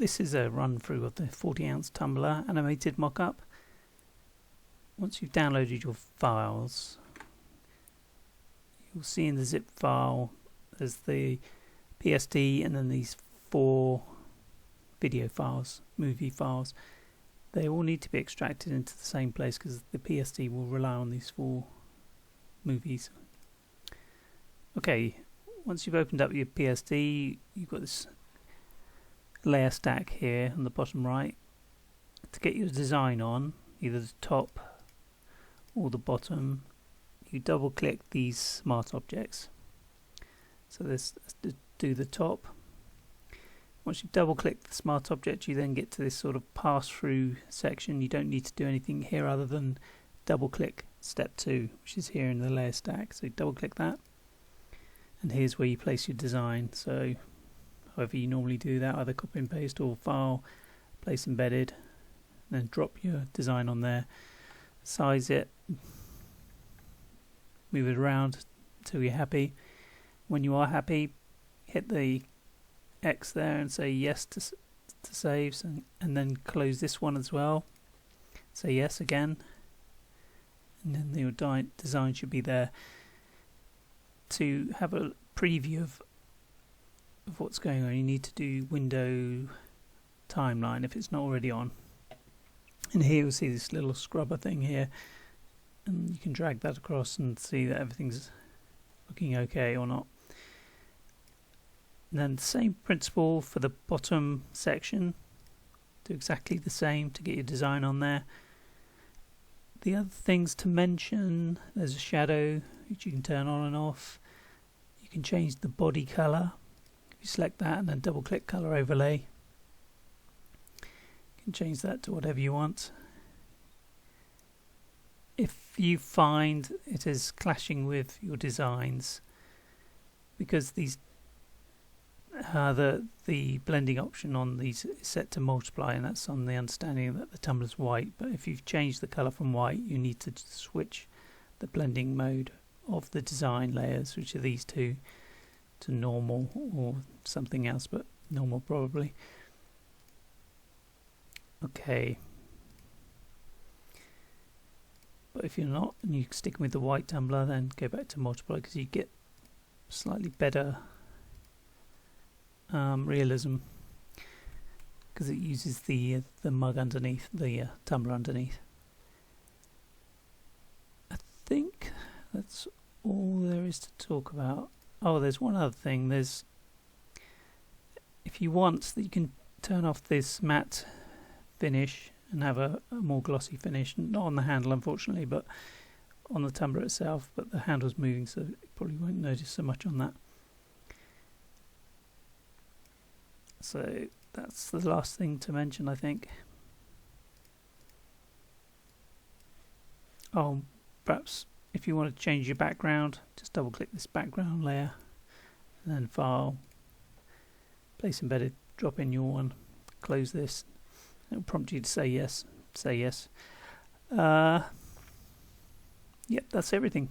this is a run through of the 40-ounce tumbler animated mock-up. Once you've downloaded your files, you'll see in the zip file there's the PSD and then these 4 video files, movie files. They all need to be extracted into the same place because the PSD will rely on these 4 movies. Okay, once you've opened up your PSD, you've got this layer stack here on the bottom right. To get your design on, either the top or the bottom, you double click these smart objects. So let's do the top. Once you've double clicked the smart object, you then get to this sort of pass through section. You don't need to do anything here other than double click step 2, which is here in the layer stack. So double click that, and here's where you place your design. So however you normally do that, either copy and paste or file, place embedded, and then drop your design on there, size it, move it around until you're happy. When you are happy, hit the X there and say yes to saves, and then close this one as well. Say yes again, and then your design should be there. To have a preview of what's going on, you need to do window timeline if it's not already on. And here you'll see this little scrubber thing here, and you can drag that across and see that everything's looking okay or not. And then the same principle for the bottom section. Do exactly the same to get your design on there. The other things to mention, there's a shadow which you can turn on and off. You can change the body color. If you select that and then double click color overlay, you can change that to whatever you want. If you find it is clashing with your designs, because these the blending option on these is set to multiply, and that's on the understanding that the tumbler's white, but if you've changed the color from white, you need to switch the blending mode of the design layers, which are these 2, to normal or something else, but normal probably. Okay, but if you're not and you're sticking with the white tumbler, then go back to multiply, because you get slightly better realism, because it uses the mug underneath, the tumbler underneath. I think that's all there is to talk about. Oh, there's one other thing. There's, if you want, you can turn off this matte finish and have a more glossy finish. Not on the handle, unfortunately, but on the tumbler itself. But the handle's moving, so you probably won't notice so much on that. So that's the last thing to mention, I think. Oh, perhaps if you want to change your background, just double click this background layer, and then file, place embedded, drop in your one, close this. It will prompt you to say yes. Say yes. Yep, that's everything.